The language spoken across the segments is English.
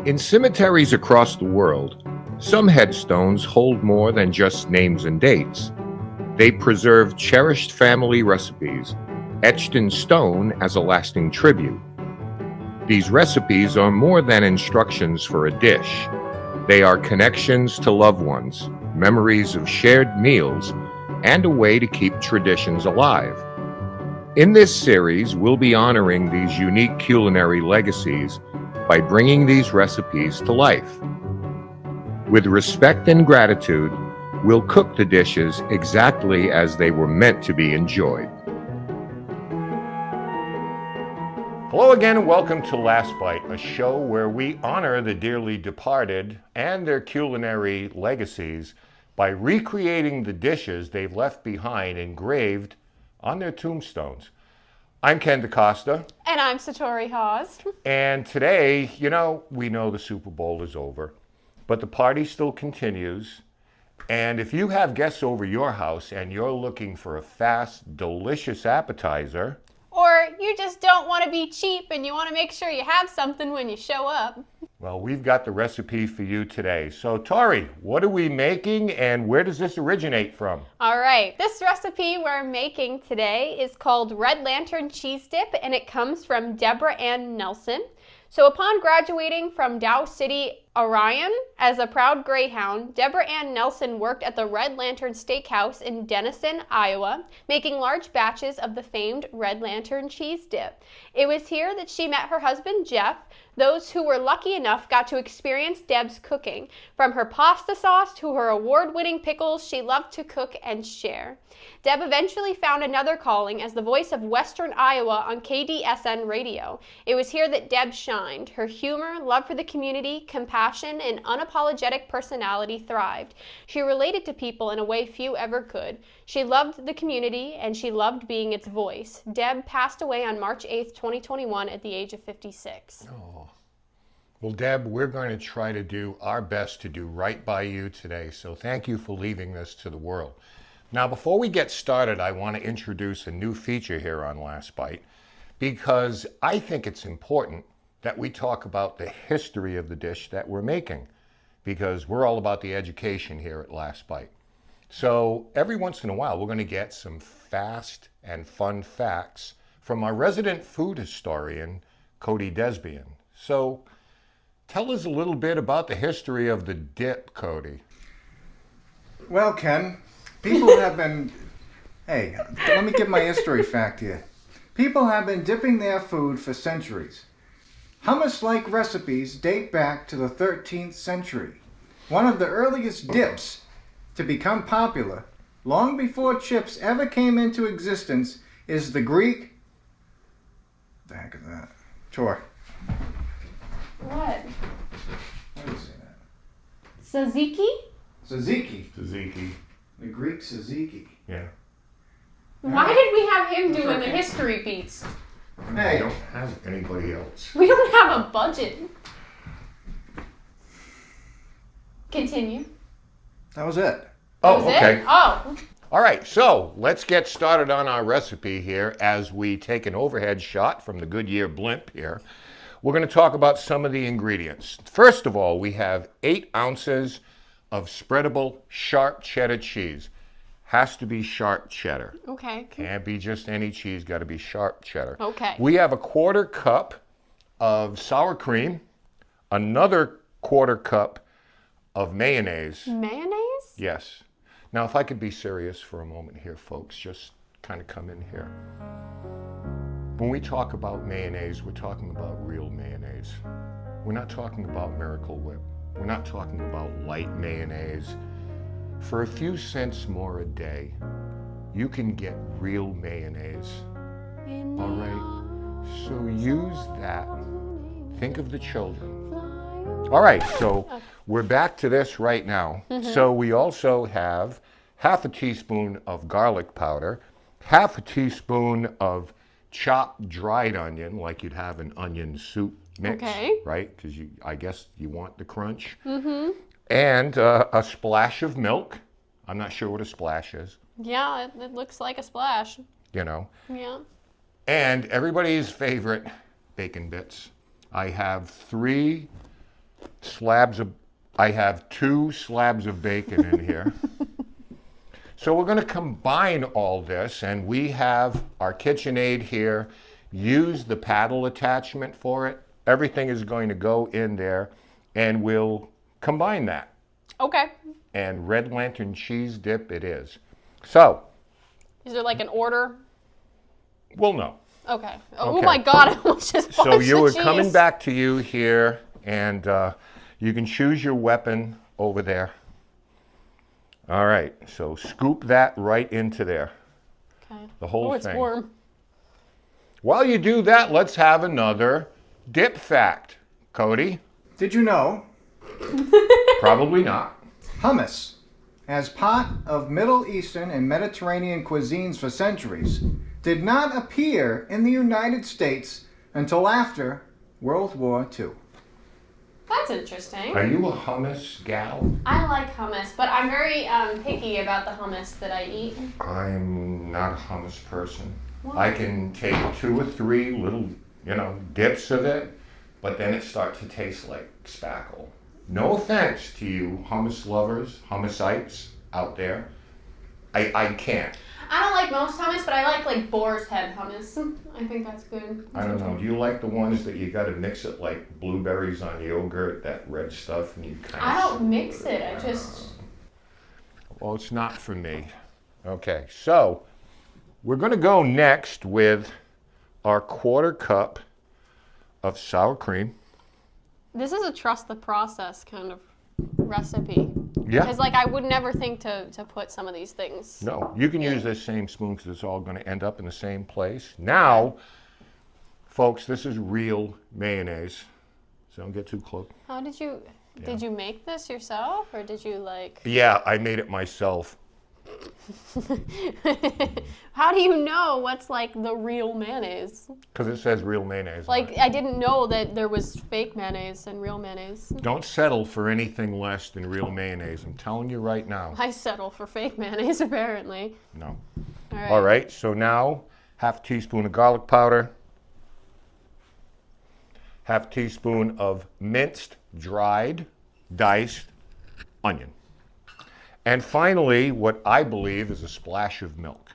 In cemeteries across the world, some headstones hold more than just names and dates. They preserve cherished family recipes, etched in stone as a lasting tribute. These recipes are more than instructions for a dish. They are connections to loved ones, memories of shared meals, and a way to keep traditions alive. In this series, we'll be honoring these unique culinary legacies by bringing these recipes to life. With respect and gratitude, we'll cook the dishes exactly as they were meant to be enjoyed. Hello again and welcome to Last Bite, a show where we honor the dearly departed and their culinary legacies by recreating the dishes they've left behind engraved on their tombstones. I'm Ken DaCosta. And I'm Satori Hawes. And today, we know the Super Bowl is over, but the party still continues. And if you have guests over your house and you're looking for a fast, delicious appetizer, or you just don't want to be cheap and you want to make sure you have something when you show up, well, we've got the recipe for you today. So, Tori, what are we making and where does this originate from? All right, this recipe we're making today is called Red Lantern Cheese Dip, and it comes from Debra Nelson. So upon graduating from Dow City, Orion, as a proud Greyhound, Debra Nelson worked at the Red Lantern Steakhouse in Denison, Iowa, making large batches of the famed Red Lantern cheese dip. It was here that she met her husband, Jeff. Those who were lucky enough got to experience Deb's cooking. From her pasta sauce to her award-winning pickles, she loved to cook and share. Deb eventually found another calling as the voice of Western Iowa on KDSN radio. It was here that Deb shined. Her humor, love for the community, compassion, and unapologetic personality thrived. She related to people in a way few ever could. She loved the community, and she loved being its voice. Deb passed away on March 8th, 2021 at the age of 56. Oh. Well, Deb, we're going to try to do our best to do right by you today, so thank you for leaving this to the world. Now, before we get started, I want to introduce a new feature here on Last Bite because I think it's important that we talk about the history of the dish that we're making because we're all about the education here at Last Bite. So every once in a while, we're going to get some fast and fun facts from our resident food historian, Cody Desbian. So tell us a little bit about the history of the dip, Cody. Well, Ken, people have been... Hey, let me give my history fact here. People have been dipping their food for centuries. Hummus-like recipes date back to the 13th century. One of the earliest dips to become popular, long before chips ever came into existence, is the Greek... What the heck is that? Chore. What? How do you say that? Tzatziki? Tzatziki. Tzatziki. The Greek tzatziki. Yeah. Why did we have him doing the history beats? I Hey, don't have anybody else. We don't have a budget. Continue. that was it. Oh, Was okay. it? Oh. All right, so let's get started on our recipe here as we take an overhead shot from the Goodyear blimp here. We're going to talk about some of the ingredients. First of all, we have 8 ounces of spreadable sharp cheddar cheese. Has to be sharp cheddar. Okay. Can't be just any cheese, got to be sharp cheddar. Okay. We have a 1/4 cup of sour cream, another 1/4 cup of mayonnaise. Mayonnaise? Yes. Now, if I could be serious for a moment here, folks, just kind of come in here. When we talk about mayonnaise, we're talking about real mayonnaise. We're not talking about Miracle Whip. We're not talking about light mayonnaise. For a few cents more a day, you can get real mayonnaise. All right? So use that. Think of the children. All right, so we're back to this right now. So we also have 1/2 teaspoon of garlic powder, 1/2 teaspoon of chopped dried onion, like you'd have an onion soup mix, Okay. right? Because I guess you want the crunch. And a splash of milk. I'm not sure what a splash is, Yeah, it looks like a splash. Yeah. Yeah. And everybody's favorite bacon bits. I have 3 I have 2 slabs of bacon in here. So we're going to combine all this, and we have our KitchenAid here. Use the paddle attachment for it. Everything is going to go in there, and we'll combine that. Okay. And red lantern cheese dip it is. So. Is there like an order? We'll know. Okay. Oh Okay. my God, I almost just So punched you the were cheese. coming back to you here, and you can choose your weapon over there. All right, so scoop that right into there. Okay. The whole it's thing. warm. While you do that, let's have another dip fact. Cody? Did you know Probably not. hummus, as part of Middle Eastern and Mediterranean cuisines for centuries, did not appear in the United States until after World War II? That's interesting. Are you a hummus gal? I like hummus, but I'm very picky about the hummus that I eat. I'm not a hummus person. Why? I can take 2 or 3 little, dips of it, but then it starts to taste like spackle. No offense to you hummus lovers, hummusites out there. I can't. I don't like most hummus, but I like boar's head hummus. I think that's good. I don't know. Do you like the ones that you got to mix it like blueberries on yogurt, that red stuff, and you kind of... I don't mix it. I just... Well, it's not for me. Okay, so we're going to go next with our 1/4 cup of sour cream. This is a trust the process kind of recipe. Yeah. Because I would never think to put some of these things. No, you can use this same spoon because it's all going to end up in the same place. Now, folks, this is real mayonnaise. So don't get too close. How did you... Did you make this yourself, or did you Yeah, I made it myself. How do you know what's the real mayonnaise? Because it says real mayonnaise on it. I didn't know that there was fake mayonnaise and real mayonnaise. Don't settle for anything less than real mayonnaise. I'm telling you right now. I settle for fake mayonnaise, apparently. No. All right. All right, so now 1/2 teaspoon of garlic powder. 1/2 teaspoon of minced, dried, diced onion. And finally, what I believe is a splash of milk.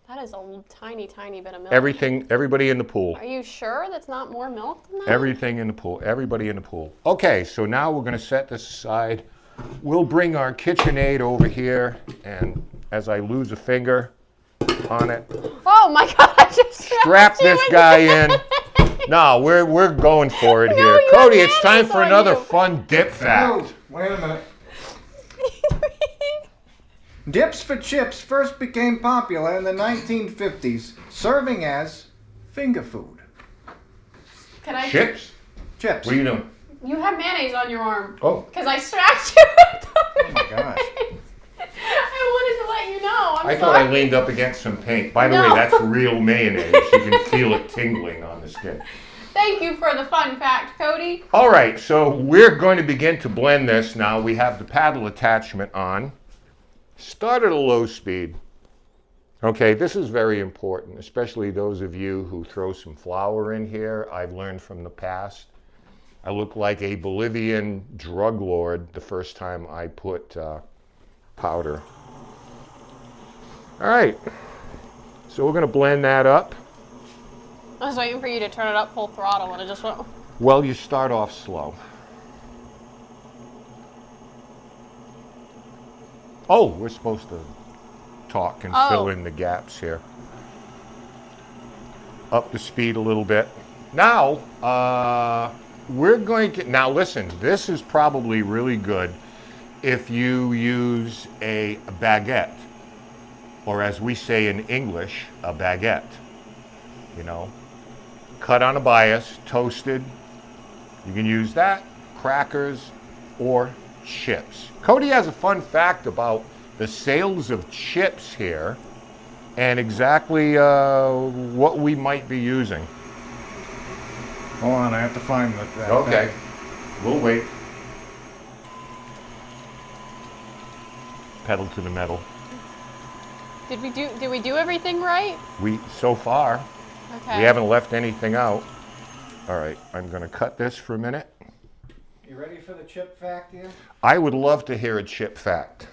That is a tiny, tiny bit of milk. Everybody in the pool. Are you sure that's not more milk than that? Everything in the pool. Everybody in the pool. Okay, so now we're going to set this aside. We'll bring our KitchenAid over here, and as I lose a finger on it, Oh my God! I just strap strapped you this guy in. No, we're going for it here. you Cody, have it's time mayonnaise for on another you. fun dip fact. Oh, wait a minute. Dips for chips first became popular in the 1950s, serving as finger food. Can I? Chips? Chips. What are you doing? You have mayonnaise on your arm. Oh, Because I strapped you with the Oh my gosh. I wanted to let you know. I'm I sorry. thought I leaned up against some paint. By the way, No. that's real mayonnaise. You can feel it tingling on the skin. Thank you for the fun fact, Cody. All right, so we're going to begin to blend this now. We have the paddle attachment on. Start at a low speed. Okay, this is very important, especially those of you who throw some flour in here. I've learned from the past. I look like a Bolivian drug lord the first time I put powder. All right, so we're going to blend that up. I was waiting for you to turn it up full throttle, and it just went. Well, you start off slow. Oh, we're supposed to talk and fill in the gaps here. Up the speed a little bit. Now, we're going to, now listen, this is probably really good if you use a baguette, or as we say in English, a baguette. You know, cut on a bias, toasted. You can use that, crackers, or chips. Cody has a fun fact about the sales of chips here and exactly what we might be using. Hold on, I have to find that. Okay, we'll wait. Pedal to the metal. Did we do everything right? So far, Okay. we haven't left anything out. All right, I'm going to cut this for a minute. You ready for the chip fact here? I would love to hear a chip fact.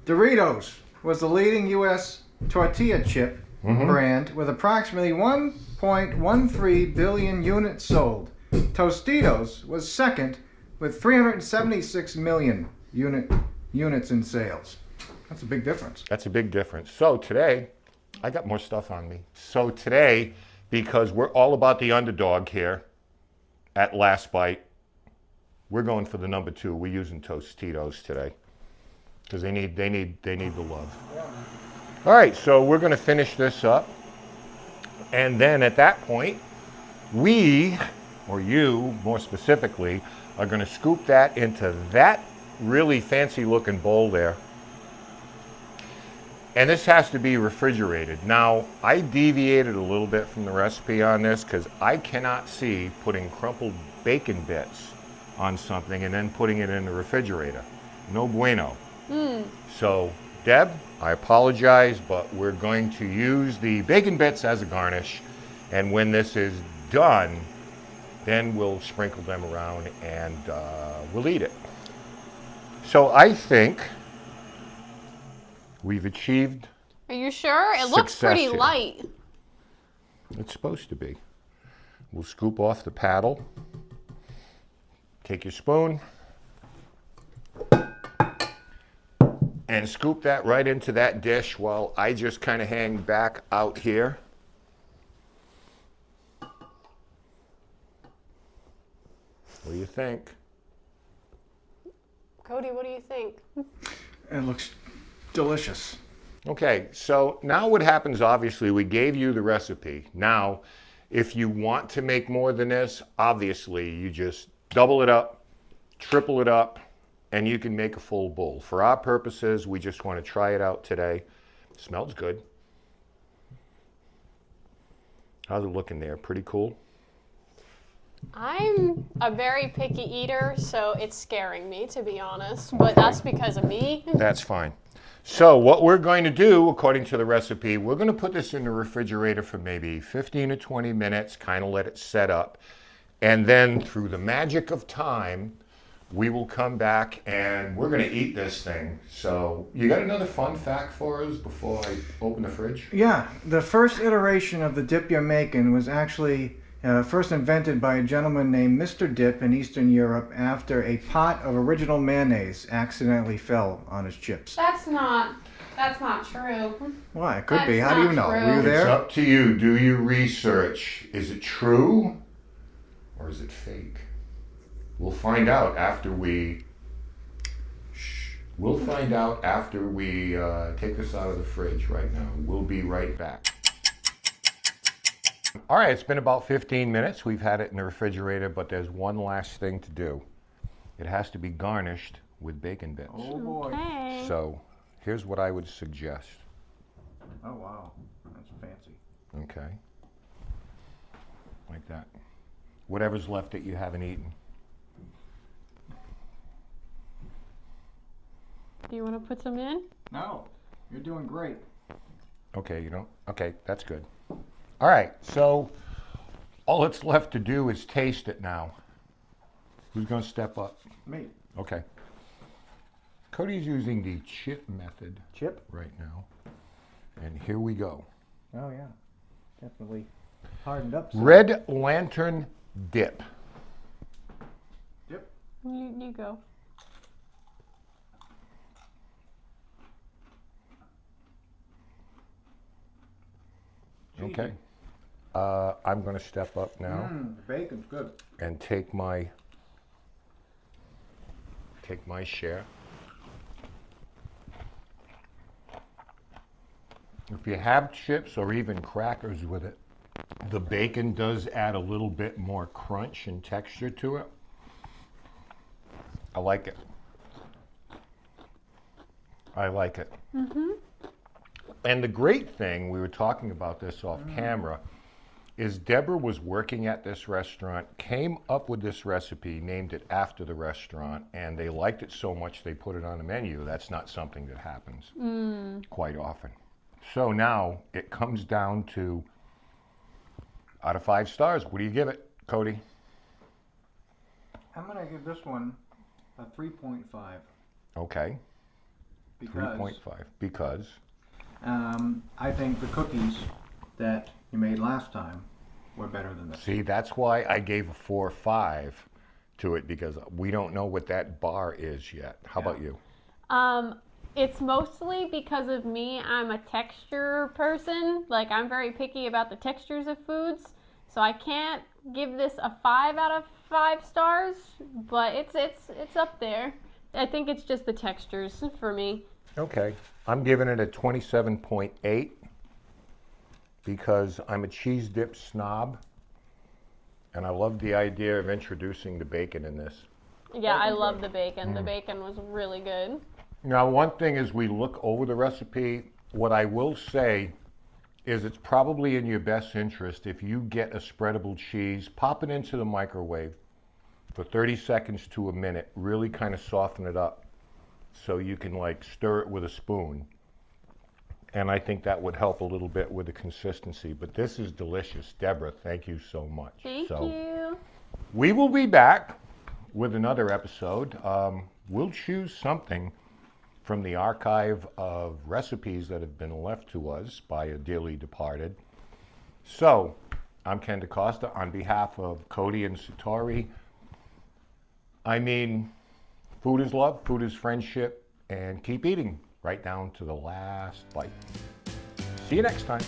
Doritos was the leading U.S. tortilla chip brand with approximately 1.13 billion units sold. Tostitos was second with 376 million units in sales. That's a big difference. That's a big difference. So today, I got more stuff on me. So today, because we're all about the underdog here at Last Bite, we're going for the number 2. We're using Tostitos today because they need the love. Yeah. All right, so we're going to finish this up, and then at that point, we, or you more specifically, are going to scoop that into that really fancy looking bowl there. And this has to be refrigerated. Now, I deviated a little bit from the recipe on this because I cannot see putting crumpled bacon bits on something and then putting it in the refrigerator. No bueno. So, Deb, I apologize, but we're going to use the bacon bits as a garnish. And when this is done, then we'll sprinkle them around and we'll eat it. So I think we've achieved. Are you sure? It looks Success pretty here. light. It's supposed to be. We'll scoop off the paddle. Take your spoon and scoop that right into that dish while I just kind of hang back out here. What do you think? Cody, what do you think? It looks delicious. Okay, so now what happens, obviously, we gave you the recipe. Now, if you want to make more than this, obviously, you just double it up, triple it up, and you can make a full bowl. For our purposes, we just want to try it out today. Smells good. How's it looking there? Pretty cool? I'm a very picky eater, so it's scaring me, to be honest. But that's because of me. That's fine. So what we're going to do, according to the recipe, we're going to put this in the refrigerator for maybe 15 to 20 minutes, kind of let it set up. And then through the magic of time, we will come back and we're going to eat this thing. So you got another fun fact for us before I open the fridge? Yeah, the first iteration of the dip you're making was actually first invented by a gentleman named Mr. Dip in Eastern Europe after a pot of original mayonnaise accidentally fell on his chips. That's not true. Why? It could That's be. How do you not know? true. Were you It's there? up to you. Do your research. Is it true or is it fake? We'll find out after we. We'll find out after we take this out of the fridge right now. We'll be right back. All right, it's been about 15 minutes. We've had it in the refrigerator, but there's one last thing to do. It has to be garnished with bacon bits. Oh boy. Okay. So here's what I would suggest. Oh wow. That's fancy. Okay. Like that. Whatever's left that you haven't eaten. Do you want to put some in? No, you're doing great. Okay, you don't? Okay, that's good. All right, so all it's left to do is taste it now. Who's going to step up? Me. Okay. Cody's using the chip method Chip? right now. And here we go. Oh yeah. Definitely hardened up. some. Red Lantern dip. Dip. You go. Okay. I'm going to step up now The bacon's good. and take my share. If you have chips or even crackers with it, the bacon does add a little bit more crunch and texture to it. I like it. I like it. And the great thing, we were talking about this off camera, is Deborah was working at this restaurant, came up with this recipe, named it after the restaurant, and they liked it so much they put it on the menu. That's not something that happens quite often. So now it comes down to, out of 5 stars, what do you give it? Cody? I'm gonna give this one a 3.5 Okay, because 3.5. Because? I think the cookies that you made last time were better than this. See, that's why I gave a 4.5 to it, because we don't know what that bar is yet. How about you? It's mostly because of me. I'm a texture person. Like, I'm very picky about the textures of foods. So I can't give this a 5 out of 5 stars, but it's up there. I think it's just the textures for me. Okay, I'm giving it a 27.8 because I'm a cheese dip snob, and I love the idea of introducing the bacon in this. Yeah, I love the bacon. The bacon was really good. Now, one thing as we look over the recipe, what I will say is it's probably in your best interest if you get a spreadable cheese, pop it into the microwave for 30 seconds to a minute, really kind of soften it up so you can like stir it with a spoon. And I think that would help a little bit with the consistency. But this is delicious. Deborah, thank you so much. Thank you. We will be back with another episode. We'll choose something from the archive of recipes that have been left to us by a dearly departed. So, I'm Ken DaCosta on behalf of Cody and Satori. I mean, food is love, food is friendship, and keep eating right down to the last bite. See you next time.